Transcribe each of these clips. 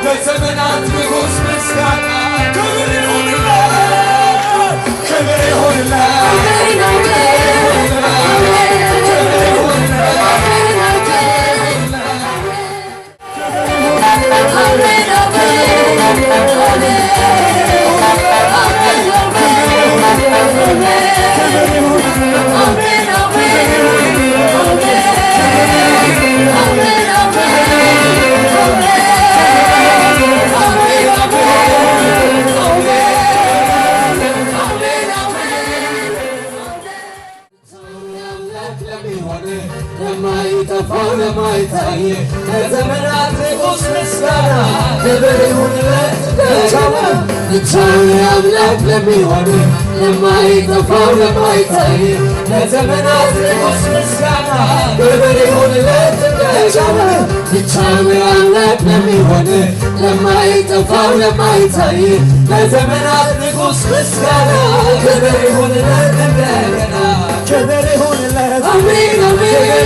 ለዘመናት ንጉሥ ምስጋና ክብር ይሁንለት ክብር ለማይጠፋው ለማይታይ ለዘመናት ንጉሥ ምስጋና ክብር ይሁንለት ብቻውን አምላክ ለሚሆን ለማይጠፋው ለማይታይ ለዘመናት ንጉሥ ምስጋና ክብር ይሁንለት ብቻውን አምላክ ለሚሆን ለማይጠፋው ለማይታይ ለዘመናት ንጉሥ ምስጋና ክብር ይሁንለት እንደገና ክብር ይሁንለት አሜን አሜን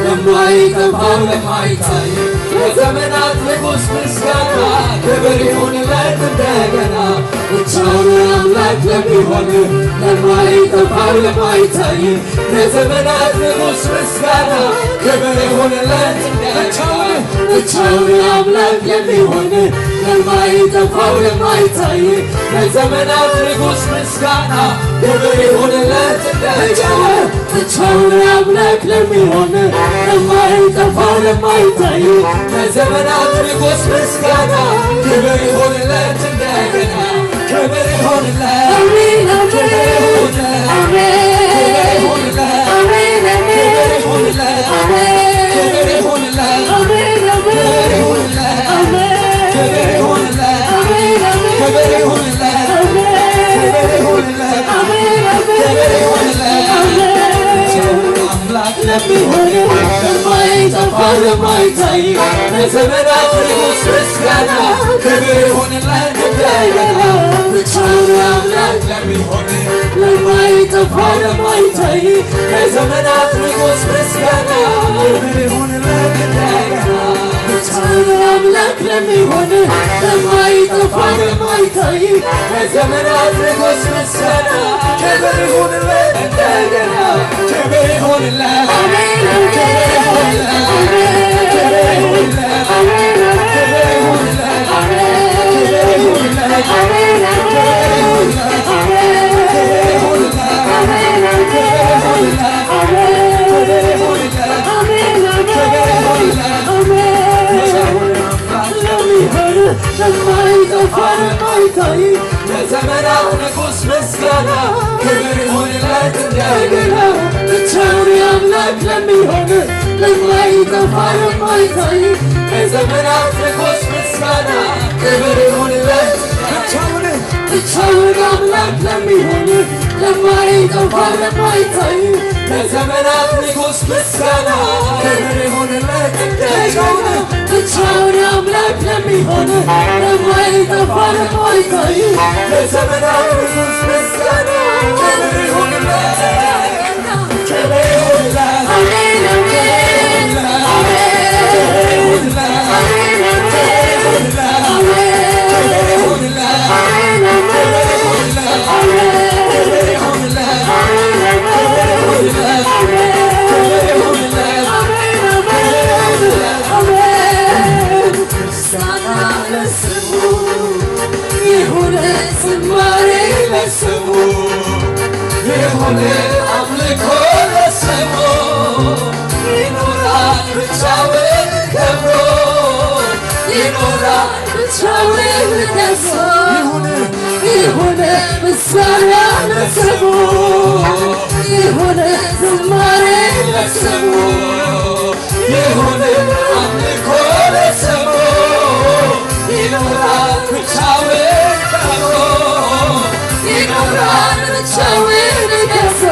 ለማይጠፋው ለማይታይ ለዘመናት ንጉሥ ምስጋና ክብር ይሁንለት እንደገና ብቻውን አምላክ ለሚሆን ለማይጠፋው ለማይታይ ለዘመናት ንጉሥ ምስጋና ክብር ይሁንለት እንደገና ብቻውን አምላክ ለሚሆን ለማይጠፋው ለማይታይ ለዘመናት ንጉሥ ምስጋና ክብር ይሁንለት እንደገና ብቻውን አምላክ ለሚሆን ለማይጠፋው ለማይታይ ለዘመናት ንጉሥ ምስጋና ክብር ይሁንለት እንደገና ክብር ይሁንለት አሜን ክብር ይሁንለት ክብር ይሁንለት ክብር ይሁንለት ክብር ይሁንለት ክብር ይሁንለት ክብር ይሁንለት ክብር ይሁንለት ክብር ይሁንለት ክብር ይሁንለት አምላክ ለሚሆን ለማይጠፋው ለማይታይ ለዘመናት ንጉሥ ምስጋና ክብር ይሁንለት እንደገና ብቻውን አምላክ ለሚሆን ለማይጠፋው ለማይታይ ለዘመናት ንጉሥ ምስጋና ክብር ይሁንለት እንደገና ብቻውን አምላክ ለሚሆን ለማይጠፋው ለማይታይ ለዘመናት ንጉሥ ምስጋና ክብር ይሁንለት እንደገና ክብር ይሁንለት አሜን ክብር ይሁንለት ክብር ይሁንለት ክብር ይሁንለት ክብር ይሁንለት ክብር ይሁንለት ክብር ይሁንለት ክብር ይሁንለት ክብር ይሁንለት ለማይጠፋ ለማይታይ ለዘመናት ንጉሥ ምስጋና ክብር ይሁንለት እንደገና ብቻውን አምላክ ለሚሆን ለማይጠፋ ለማይታይ ለዘመናት ንጉሥ ምስጋና ክብር ይሁንለት ብቻውን አምላክ ለሚሆን ለማይጠፋ ለማይታይ ለዘመናት ንጉሥ ምስጋና ክብር ይሁንለት እንደገና ብቻውን አምላክ ለሚሆን ለማይጠፋ ለማይታይ ለዘመናት ንጉሥ ምስጋና ክብር ይሁንለት ክብር ይሁንለት አሜን አሜን ክብር ይሁንለት ክብር ይሁንለት ክብር ይሁንለት ክብር ይሁንለት ክብር ይሁንለት ክብር ይሁንለት ክብር ይሁንለት ምስጋና ለስሙ ይሁን ዝማሬ ለስሙ ይሁን አምልኮ ለስሙ ይኖራል ብቻውን ከብሮ ይኖራል ብቻውን ደርሶ ይሁን ምስጋና ለስሙ ይሁን ዝማሬ ለስሙ ይሁን አምልኮ ለስሙ ይኖራል ብቻውን ከብሮ ይኖራል ብቻውን ደርሶ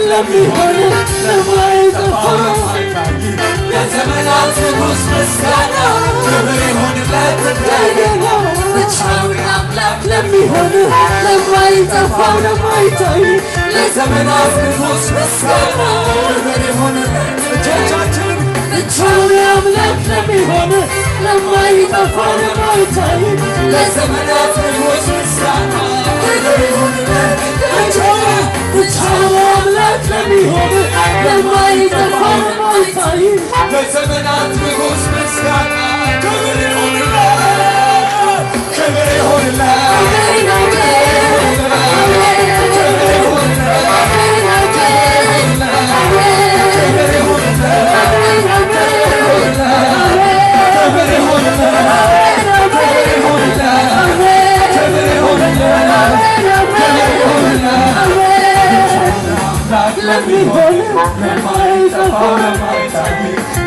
ለሚሆን ለማይጠፋው ለዘመናት ንጉሥ ምስጋና ክብር ይሁንለት እንደገና ብቻውን አምላክ ለሚሆን ለማይጠፋው ለማይታይ ለዘመናት ንጉሥ ምስጋና ክብር ይሁንለት እጆቻችን ብቻውን አምላክ ለሚሆን ለማይጠፋው ለማይታይ ለዘመናት ንጉሥ ምስጋና ክብር ይሁንለት ብቻውን አምላክ ለሚሆን ለማይጠፋው ለማይታይ ለዘመናት ንጉሥ ምስጋና ክብር ይሁንለት ክብር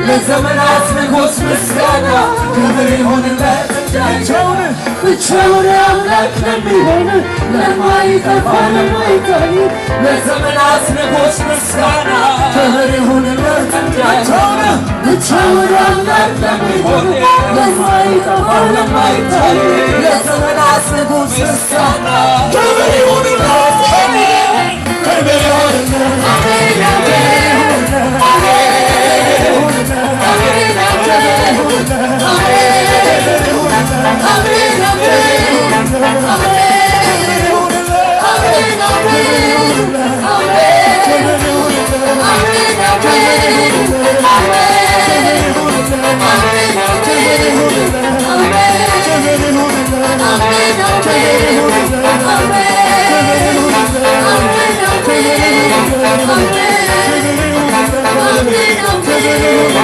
ለዘመናት ንጉሥ ምስጋና ክብር ይሁንለት ብቻውን አምላክ ለሚሆን ለማይጠፋ ለማይታይ ለዘመናት ንጉሥ ምስጋና ክብር ይሁንለት ብቻውን አምላክ ለሚሆን ለማይጠፋ ለማይታይ ለዘመናት ንጉሥ ምስጋና ክብር ይሁንለት ክብር ይሁንለት Amen.